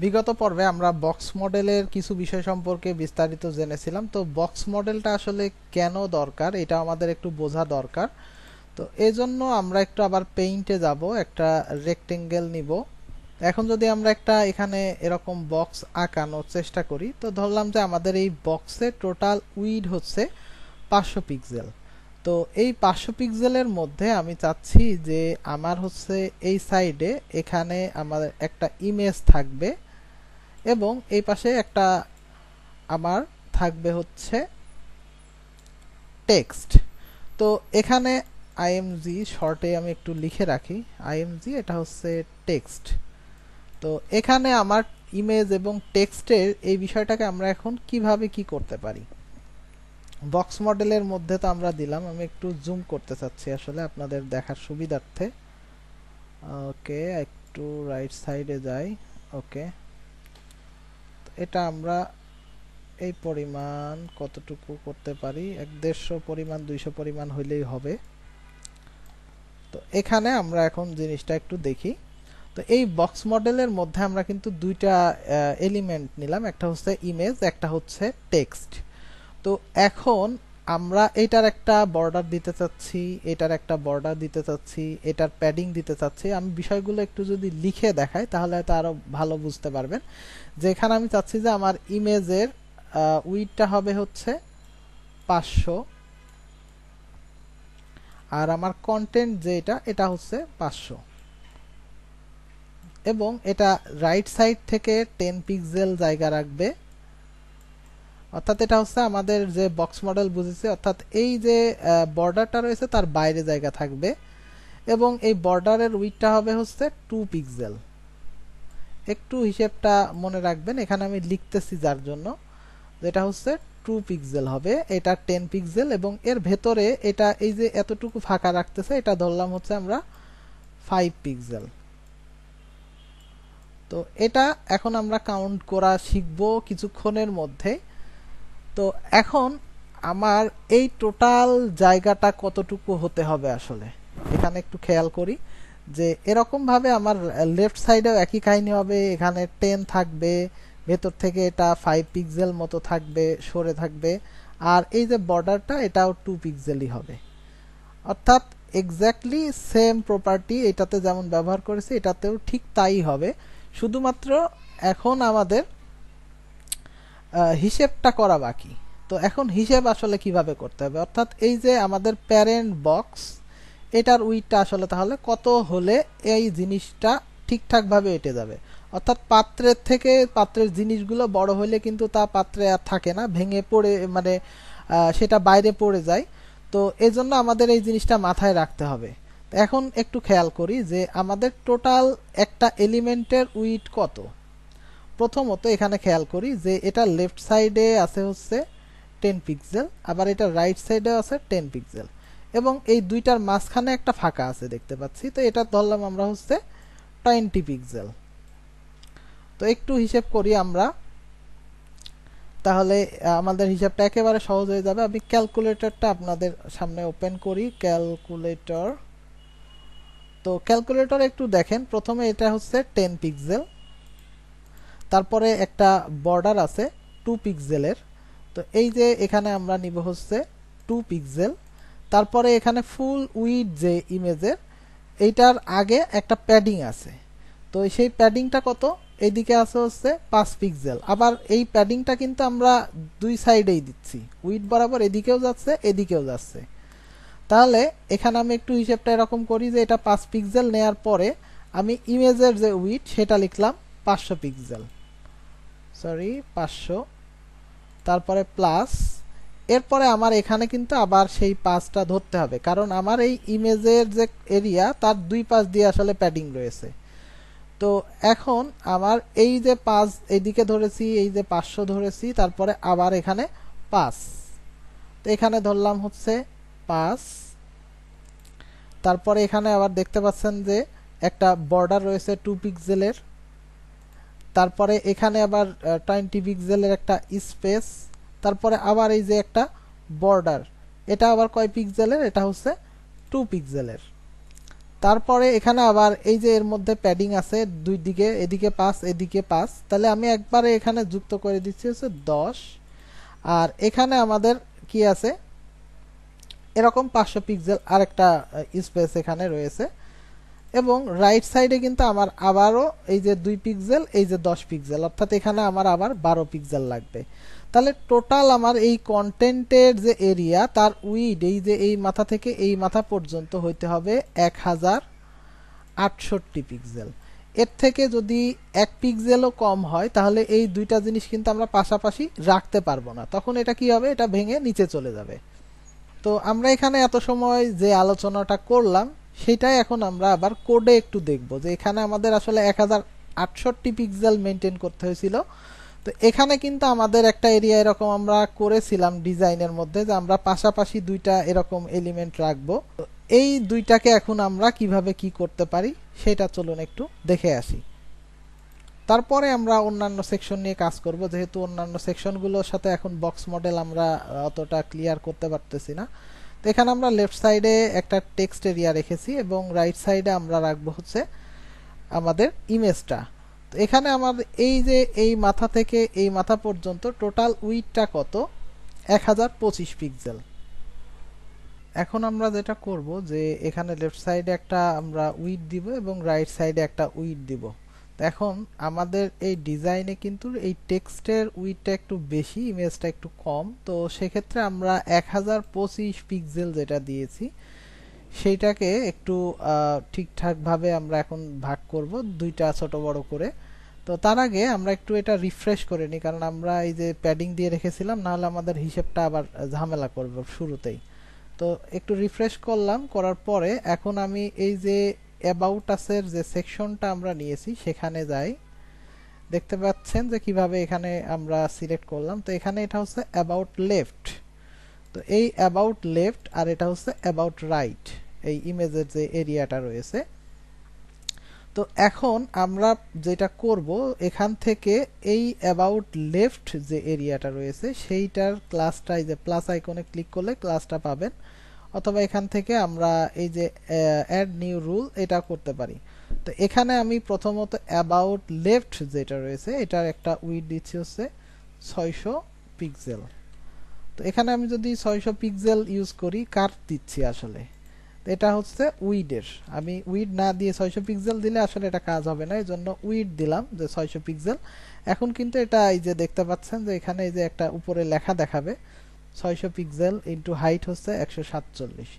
বিগত পর্বে আমরা বক্স মডেলের কিছু বিষয় সম্পর্কে বিস্তারিত জেনেছিলাম। তো বক্স মডেলটা আসলে কেন দরকার এটা আমাদের একটু বোঝা দরকার। তো এজন্য আমরা একটু আবার পেইন্টে যাব, একটা রেক্টেঙ্গেল নিব। এখন যদি আমরা একটা এখানে এরকম বক্স আঁকানোর চেষ্টা করি, তো ধরলাম যে আমাদের এই বক্সে টোটাল উইড হচ্ছে 500 পিক্সেল। তো এই 500 পিক্সেলের মধ্যে আমি চাচ্ছি যে আমার হচ্ছে এই সাইডে এখানে আমার একটা ইমেজ থাকবে এবং এই পাশে একটা আমার থাকবে হচ্ছে টেক্সট। তো এখানে আইএমজি শর্টে আমি একটু লিখে রাখি, আইএমজি এটা হচ্ছে টেক্সট। তো এখানে আমার ইমেজ এবং টেক্সটের এই বিষয়টাকে আমরা এখন কিভাবে কি করতে পারি। বক্স মডেলের মধ্যে তো আমরা দিলাম, আমি একটু জুম করতে চাচ্ছি আসলে আপনাদের দেখার সুবিধার্থে। ওকে, একটু রাইট সাইডে যাই। ওকে, এটা আমরা এই পরিমাণ কতটুকু করতে পারি, 150 পরিমাণ 200 পরিমাণ হইলেই হবে। তো এখানে আমরা এখন জিনিসটা একটু দেখি। তো এই বক্স মডেলের মধ্যে আমরা কিন্তু দুইটা এলিমেন্ট নিলাম, একটা হচ্ছে ইমেজ, একটা হচ্ছে টেক্সট। তো এখন আমরা এটার একটা বর্ডার দিতে চাচ্ছি, এটার একটা বর্ডার দিতে চাচ্ছি, এটার প্যাডিং দিতে চাচ্ছি। আমি বিষয়গুলো একটু যদি লিখে দেখাই তাহলে হয়তো আরো ভালো বুঝতে পারবেন। যে এখানে আমি চাচ্ছি যে আমার ইমেজের উইডটা হবে হচ্ছে 500 আর আমার কন্টেন্ট যে এটা হচ্ছে 500 এবং এটা রাইট সাইড থেকে 10 পিক্সেল জায়গা রাখবে। অর্থাৎ এটা হচ্ছে আমাদের যে বক্স মডেল বুঝেছি, অর্থাৎ এই যে বর্ডারটা রয়েছে তার বাইরে জায়গা থাকবে এবং এই বর্ডারের উইডটা হবে হচ্ছে 2 পিক্সেল। একটু হিসেবটা মনে রাখবেন, এখানে আমি লিখতেছি যার জন্য, যেটা হচ্ছে 2 পিক্সেল হবে, এটা 10 পিক্সেল এবং এর ভেতরে এটা এই যে এতটুকু ফাঁকা রাখতেছে এটা ধরলাম হচ্ছে আমরা 5 পিক্সেল। তো এটা এখন আমরা কাউন্ট করা শিখব কিছুক্ষণের মধ্যে। তো এখন আমার এই টোটাল জায়গাটা কতটুকু হতে হবে আসলে এখানে একটু খেয়াল করি যে এরকম ভাবে আমার লেফট সাইডেও একই কাহিনী হবে, এখানে 10 থাকবে, ভেতর থেকে এটা 5 পিক্সেল মতো থাকবে, সরে থাকবে, আর এই যে বর্ডারটা এটাও 2 পিক্সেলই হবে। অর্থাৎ এক্স্যাক্টলি সেম প্রপার্টি এটাতে যেমন ব্যবহার করেছি এটাতেও ঠিক তাই হবে, শুধুমাত্র এখন আমাদের হিসেবটা করা বাকি। তো এখন হিসেব আসলে কিভাবে করতে হবে, অর্থাৎ এই যে আমাদের প্যারেন্ট বক্স এটার উইডটা আসলে তাহলে কত হলে এই জিনিসটা ঠিকঠাক ভাবে এঁটে যাবে। অর্থাৎ পাত্রের থেকে পাত্রের জিনিসগুলো বড় হলে কিন্তু তা পাত্রে আর থাকে না, ভেঙে পড়ে মানে সেটা বাইরে পড়ে যায়। তো এজন্য আমাদের এই জিনিসটা মাথায় রাখতে হবে। এখন একটু খেয়াল করি যে আমাদের টোটাল একটা এলিমেন্টের উইড কত। প্রথমত এখানে খেয়াল করি যে এটা লেফট সাইডে আছে হচ্ছে 10 পিক্সেল, আবার এটা রাইট সাইডে আছে 10 পিক্সেল এবং এই দুইটার মাঝখানে একটা ফাঁকা আছে দেখতে পাচ্ছি। তো এটা ধরলাম আমরা হচ্ছে 20 পিক্সেল। তো একটু হিসেব করি আমরা, তাহলে আমাদের হিসাবটা একেবারে সহজ হয়ে যাবে। আমি ক্যালকুলেটরটা আপনাদের সামনে ওপেন করি, ক্যালকুলেটর। তো ক্যালকুলেটর একটু দেখেন, প্রথমে এটা হচ্ছে 10 পিক্সেল, তারপরে একটা বর্ডার আছে 2 পিক্সেলের। তো এই যে এখানে আমরা নিব হচ্ছে 2 পিক্সেল, তারপরে এখানে ফুল উইড যে ইমেজের এইটার আগে একটা প্যাডিং আছে। তো সেই প্যাডিংটা কত, এইদিকে আছে হচ্ছে 5 পিক্সেল। আবার এই প্যাডিংটা কিন্তু আমরা দুই সাইডেই দিচ্ছি, উইড বরাবর এদিকেও যাচ্ছে এদিকেও যাচ্ছে। তাহলে এখানে আমি একটু হিসেবটা এরকম করি যে এটা 5 পিক্সেল নেয়ার পরে আমি ইমেজের যে উইড সেটা লিখলাম 500 পিক্সেল, সরি 500, তারপরে প্লাস, এরপরে আমার এখানে কিন্তু আবার সেই 5টা ধরতে হবে, কারণ আমার এই ইমেজের যে এরিয়া তার দুই পাশ দিয়ে আসলে প্যাডিং রয়েছে। তো এখন আমার এই যে 5 এইদিকে ধরেছি, এই যে 500 ধরেছি, তারপরে আবার এখানে 5, তো এখানে ধরলাম হচ্ছে 5, তারপরে এখানে আবার দেখতে পাচ্ছেন যে একটা বর্ডার রয়েছে 2 পিক্সেলের, তারপরে এখানে আবার 20 পিক্সেলের একটা স্পেস, তারপরে আবার এই যে একটা বর্ডার, এটা আবার কয় পিক্সেলের, এটা হচ্ছে 2 পিক্সেলের। তারপরে এখানে আবার এই যে এর মধ্যে প্যাডিং আছে দুই দিকে, এদিকে 5 এদিকে 5, তাহলে আমি একবারে এখানে যুক্ত করে দিচ্ছি হচ্ছে 10। আর এখানে আমাদের কি আছে, এরকম 500 পিক্সেল আরেকটা স্পেস এখানে রয়েছে। এবং রাইট সাইডে কিন্তু আমার আবারও এই যে 2 পিক্সেল, এই যে 10 পিক্সেল, অর্থাৎ এখানে আমার আবার 12 পিক্সেল লাগবে। তাহলে টোটাল আমার এই কন্টেন্টের যে এরিয়া তার উইড, এই যে এই মাথা থেকে এই মাথা পর্যন্ত হইতে হবে 1068 পিক্সেল। এর থেকে যদি 1 পিক্সেলও কম হয় তাহলে এই দুইটা জিনিস কিন্তু আমরা পাশাপাশি রাখতে পারবো না, তখন এটা কি হবে, এটা ভেঙে নিচে চলে যাবে। তো আমরা এখানে এত সময় যে আলোচনাটা করলাম সেটাই এখন আমরা আবার কোডে একটু দেখব, যে এখানে আমাদের আসলে 1068 পিক্সেল মেনটেন করতে হয়েছিল। তো এখানে কিন্তু আমাদের একটা এরিয়া এরকম আমরা করেছিলাম ডিজাইনের মধ্যে, যে আমরা পাশাপাশি দুইটা এরকম এলিমেন্ট রাখবো। তো এই দুইটাকে এখন আমরা কিভাবে কি করতে পারি সেটা চলুন একটু দেখে আসি। তারপরে আমরা অন্যান্য সেকশন নিয়ে কাজ করব, যেহেতু অন্যান্য সেকশনগুলোর সাথে এখন বক্স মডেল আমরা অতটা ক্লিয়ার করতে পারতেছি না। তো এখানে আমরা লেফট সাইডে একটা টেক্সট এরিয়া রেখেছি এবং রাইট সাইডে আমরা রাখবো হচ্ছে আমাদের ইমেজটা। তো এখানে আমাদের এই যে এই মাথা থেকে এই মাথা পর্যন্ত টোটাল উইডটা কত, 1025 পিক্সেল। এখন আমরা যেটা করব, যে এখানে লেফট সাইডে একটা আমরা উইড দিব এবং রাইট সাইডে একটা উইড দিব। এখন আমাদের এই ডিজাইনে কিন্তু এই টেক্সটের উইডটা একটু বেশি, ইমেজটা একটু কম। তো সেক্ষেত্রে আমরা 1025 পিক্সেল যেটা দিয়েছি সেইটাকে একটু ঠিকঠাকভাবে আমরা এখন ভাগ করব দুইটা ছোট বড় করে। তো তার আগে আমরা একটু এটা রিফ্রেশ করে নিই, কারণ আমরা এই যে প্যাডিং দিয়ে রেখেছিলাম, নাহলে আমাদের হিসেবটা আবার ঝামেলা করবে শুরুতেই। তো একটু রিফ্রেশ করলাম, করার পরে এখন আমি এই যে অ্যাবাউট আসের যে সেকশনটা আমরা নিয়েছি সেখানে যাই। দেখতে পাচ্ছেন যে কিভাবে এখানে আমরা সিলেক্ট করলাম। তো এখানে এটা হচ্ছে অ্যাবাউট লেফট। তো এই অ্যাবাউট লেফট আর এটা হচ্ছে অ্যাবাউট রাইট, এই ইমেজের যে এরিয়াটা রয়েছে। তো এখন আমরা যেটা করব, এখান থেকে এই অ্যাবাউট লেফট যে এরিয়াটা রয়েছে সেইটার ক্লাসটা, এই যে প্লাস আইকনে ক্লিক করলে ক্লাসটা পাবেন, অথবা এখান থেকে আমরা এই যে অ্যাড নিউ রুল এটা করতে পারি। তো এখানে আমি প্রথমত অ্যাবাউট লেফট যেটা রয়েছে এটার একটা উইড দিচ্ছি হচ্ছে 600 পিক্সেল। তো এখানে আমি যদি 600 পিক্সেল ইউজ করি, কার দিচ্ছি আসলে, এটা হচ্ছে উইডের। আমি উইড না দিয়ে 600 পিক্সেল দিলে আসলে এটা কাজ হবে না, এই জন্য উইড দিলাম যে 600 পিক্সেল। এখন কিন্তু এটা এই যে দেখতে পাচ্ছেন যে এখানে এই যে একটা উপরে লেখা দেখাবে 600 পিক্সেল ইনটু হাইট হচ্ছে 147।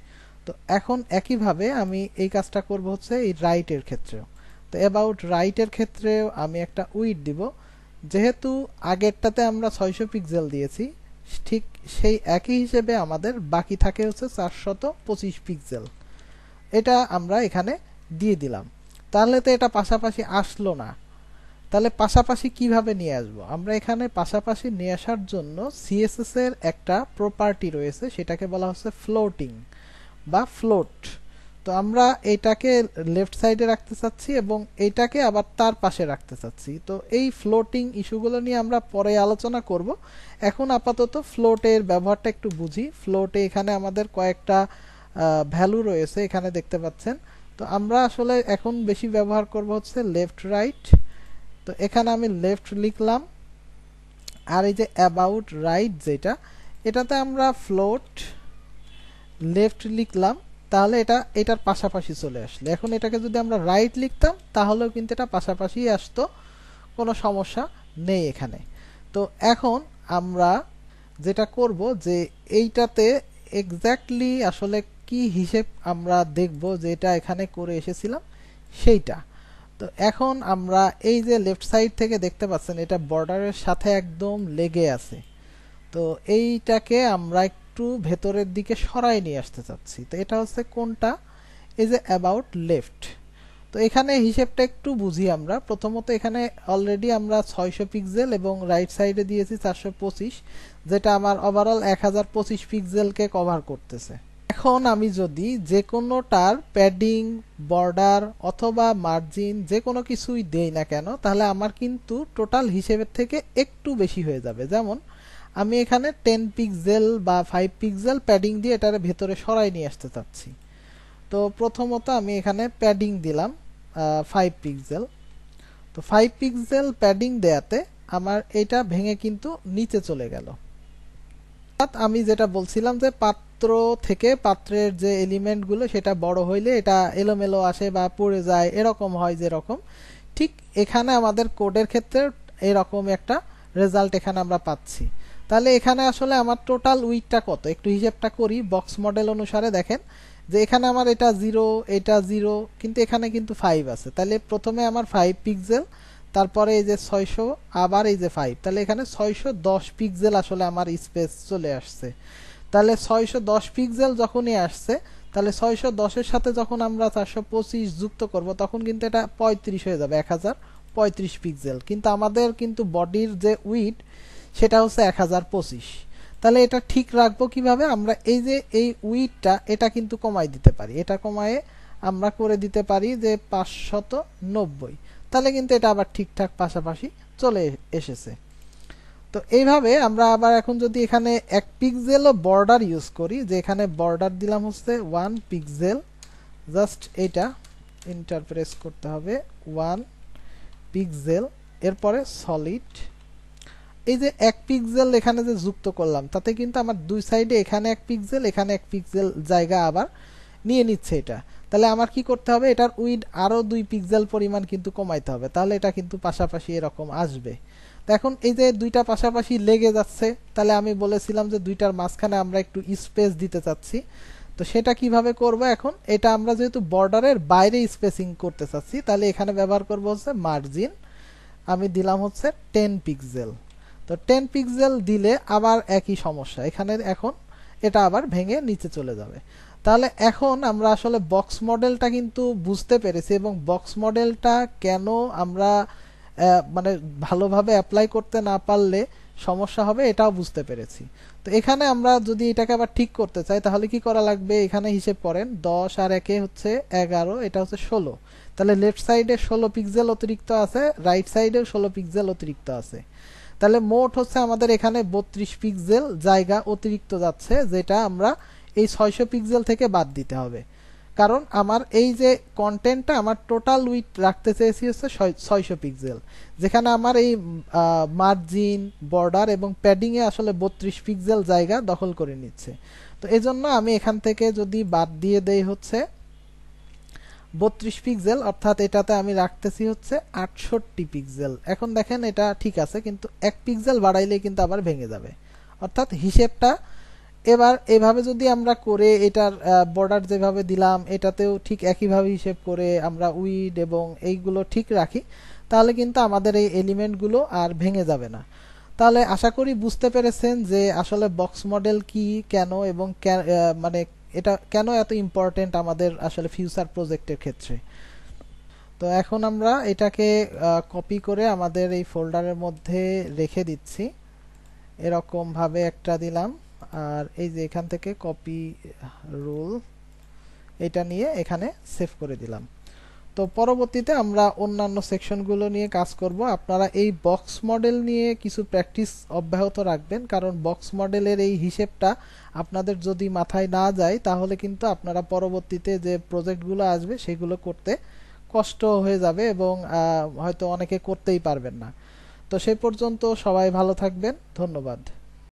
তো এখন একইভাবে আমি এই কাজটা করব হচ্ছে এই রাইটের ক্ষেত্রেও। তো অ্যাবাউট রাইটের ক্ষেত্রেও আমি একটা উইড দিব, যেহেতু আগেরটাতে আমরা 600 পিক্সেল দিয়েছি, ঠিক সেই একই হিসেবে আমাদের বাকি থাকে হচ্ছে 425 পিক্সেল। এটা আমরা এখানে দিয়ে দিলাম। তাহলে তো এটা পাশাপাশি আসলো না, তাহলে পাশাপাশি কিভাবে নিয়ে আসবো? আমরা এখানে পাশাপাশি নিয়ে আসার জন্য সিএসএস এর একটা প্রপার্টি রয়েছে, সেটাকে বলা হচ্ছে ফ্লোটিং বা ফ্লোট। তো আমরা এটাকে লেফট সাইডে রাখতে চাচ্ছি এবং এইটাকে আবার তার পাশে রাখতে চাচ্ছি। তো এই ফ্লোটিং ইস্যুগুলো নিয়ে আমরা পরে আলোচনা করব। এখন আপাতত ফ্লোটের ব্যবহারটা একটু বুঝি। ফ্লোটে এখানে আমাদের কয়েকটা ভ্যালু রয়েছে, এখানে দেখতে পাচ্ছেন। তো আমরা আসলে এখন বেশি ব্যবহার করব হচ্ছে লেফট রাইট। তো এখানে আমি লেফট লিখলাম, আর এই যে অ্যাবাউট রাইট যেটা, এটাতে আমরা ফ্লোট লেফট লিখলাম, তাহলে এটা এটার পাশাপাশি চলে আসলো। এখন এটাকে যদি আমরা রাইট লিখতাম তাহলেও কিন্তু এটা পাশাপাশি আসতো, কোনো সমস্যা নেই এখানে। তো এখন আমরা যেটা করব, যে এইটাতে এক্স্যাক্টলি আসলে কি হিসেব আমরা দেখব, যেটা এখানে করে এসেছিলাম সেইটা। তো এখন আমরা এই যে লেফট সাইড থেকে দেখতে পাচ্ছেন এটা বর্ডারের সাথে একদম লেগে আছে। তো এইটাকে আমরা একটু ভেতরের দিকে সরাই নিয়ে আসতে চাচ্ছি। তো এটা হচ্ছে কোনটা, এই যে অ্যাবাউট লেফট। তো এখানে হিসেবটা একটু বুঝি আমরা। প্রথমত এখানে অলরেডি আমরা 600 পিক্সেল এবং রাইট সাইডে দিয়েছি 425, যেটা আমার ওভারঅল 1025 পিক্সেলকে কভার করতেছে। এখন আমি যদি যে কোনোটার প্যাডিং, বর্ডার অথবা মার্জিন যে কোনো কিছুই দেই না কেন, তাহলে আমার কিন্তু টোটাল হিসেবের থেকে একটু বেশি হয়ে যাবে। যেমন আমি এখানে 10 পিক্সেল বা 5 পিক্সেল প্যাডিং দিয়ে এটার ভেতরে সরাই নিয়ে আসতে চাচ্ছি। তো প্রথমত আমি এখানে প্যাডিং দিলাম 5 পিক্সেল। তো 5 পিক্সেল প্যাডিং দেয়াতে আমার এটা ভেঙে কিন্তু নিচে চলে গেল। আমি যেটা বলছিলাম যে পাত্র থেকে পাত্রের যে এলিমেন্টগুলো সেটা বড় হইলে এটা এলোমেলো আসে বা পড়ে যায়, এরকম হয় যেরকম, ঠিক এখানে আমাদের কোডের ক্ষেত্রে এরকম একটা রেজাল্ট এখানে আমরা পাচ্ছি। তাহলে এখানে আসলে আমার টোটাল উইডথটা কত একটু হিসাবটা করি। বক্স মডেল অনুসারে দেখেন যে এখানে আমার এটা 0, এটা 0, কিন্তু এখানে কিন্তু 5 আছে। তাহলে প্রথমে আমার 5 পিক্সেল, তারপরে এই যে 600, আবার এই যে 5, তাহলে এখানে 610 পিক্সেল আসলে আমার স্পেস চলে আসছে। তাহলে 610 পিক্সেল যখনই আসছে, তাহলে 610 এর সাথে যখন আমরা 425 যুক্ত করব তখন কিন্তু এটা 35 হয়ে যাবে, 1035 পিক্সেল। কিন্তু আমাদের কিন্তু বডির যে উইড সেটা হচ্ছে 1025। তাহলে এটা ঠিক রাখবো কিভাবে? আমরা এই যে এই উইডটা এটা কিন্তু কমাই দিতে পারি, এটা কমায়ে আমরা করে দিতে পারি যে 590। তাহলে কিন্তু এটা আবার ঠিকঠাক পাশাপাশি চলে এসেছে। তো এইভাবে আমরা আবার এখন যদি এখানে 1 পিক্সেলও বর্ডার ইউজ করি, যে এখানে বর্ডার দিলাম হচ্ছে 1 পিক্সেল, জাস্ট এটা ইন্টারপ্রেস করতে হবে 1 পিক্সেল, এরপরে সলিড। এই যে 1 পিক্সেল এখানে যে যুক্ত করলাম তাতে কিন্তু আমার দুই সাইডে এখানে 1 পিক্সেল, এখানে 1 পিক্সেল জায়গা আবার নিয়ে নিচ্ছে এটা। তাহলে আমার কি করতে হবে? এটার উইড আরো 2 পিক্সেল পরিমাণ কিন্তু কমাইতে হবে, তাহলে এটা কিন্তু পাশাপাশি এরকম আসবে। তো এখন এই যে দুইটা পাশাপাশি লেগে যাচ্ছে, তাহলে আমি বলেছিলাম যে দুইটার মাঝখানে আমরা একটু স্পেস দিতে চাচ্ছি। তো সেটা কিভাবে করব? এখন এটা আমরা যেহেতু বর্ডারের বাইরে স্পেসিং করতে চাচ্ছি, তাহলে এখানে ব্যবহার করব হচ্ছে মার্জিন। আমি দিলাম হচ্ছে 10 পিক্সেল। তো 10 পিক্সেল দিলে আবার একই সমস্যা, এখানে এখন এটা আবার ভেঙে নিচে চলে যাবে। তাহলে এখন আমরা আসলে বক্স মডেলটা কিন্তু বুঝতে পেরেছি, এবং বক্স মডেলটা কেন আমরা মানে ভালোভাবে অ্যাপ্লাই করতে না পারলে সমস্যা হবে এটাও বুঝতে পেরেছি। তো এখানে আমরা যদি এটাকে আবার ঠিক করতে চাই তাহলে কি করা লাগবে? এখানে হিসেব করেন, 10 আর 1 হচ্ছে 11, এটা হচ্ছে 16। তাহলে লেফট সাইডে 16 পিক্সেল অতিরিক্ত আছে, রাইট সাইডেও 16 পিক্সেল অতিরিক্ত আছে। তাহলে মোট হচ্ছে আমাদের এখানে 32 পিক্সেল জায়গা অতিরিক্ত যাচ্ছে, যেটা আমরা এই 600 পিক্সেল থেকে বাদ দিতে হবে। কারণ আমার এই যে কন্টেন্টটা আমার টোটাল উইডথ রাখতে চেয়েছি হচ্ছে 600 পিক্সেল, যেখানে আমার এই মার্জিন, বর্ডার এবং প্যাডিং এ আসলে 32 পিক্সেল জায়গা দখল করে নিচ্ছে। তো এজন্য আমি এখান থেকে যদি বাদ দিয়ে দেই হচ্ছে 32 পিক্সেল, অর্থাৎ এটাতে আমি রাখতেছি হচ্ছে 68 পিক্সেল। এখন দেখেন এটা ঠিক আছে, কিন্তু 1 পিক্সেল বাড়াইলে কিন্তু আবার ভেঙে যাবে। অর্থাৎ হিসেবটা এবার এভাবে যদি আমরা করে এটার বর্ডার যেভাবে দিলাম এটাতেও ঠিক একইভাবে হিসেব করে আমরা উইড এবং এইগুলো ঠিক রাখি, তাহলে কিন্তু আমাদের এই এলিমেন্টগুলো আর ভেঙে যাবে না। তাহলে আশা করি বুঝতে পেরেছেন যে আসলে বক্স মডেল কি, কেন, এবং মানে এটা কেন এত ইম্পর্টেন্ট আমাদের আসলে ফিউচার প্রজেক্টের ক্ষেত্রে। তো এখন আমরা এটাকে কপি করে আমাদের এই ফোল্ডারের মধ্যে রেখে দিচ্ছি, এরকম ভাবে একটা দিলাম। আর এই যে এখান থেকে কপি রুল এটা নিয়ে এখানে সেভ করে দিলাম। তো পরবর্তীতে আমরা অন্যান্য সেকশনগুলো নিয়ে কাজ করব। আপনারা এই বক্স মডেল নিয়ে কিছু প্র্যাকটিস অব্যাহত রাখবেন, কারণ বক্স মডেলের এই হিসেবটা আপনাদের যদি মাথায় না যায় তাহলে কিন্তু আপনারা পরবর্তীতে যে প্রজেক্টগুলো আসবে সেগুলো করতে কষ্ট হয়ে যাবে, এবং হয়তো অনেকে করতেই পারবেন না। তো সেই পর্যন্ত সবাই ভালো থাকবেন, ধন্যবাদ।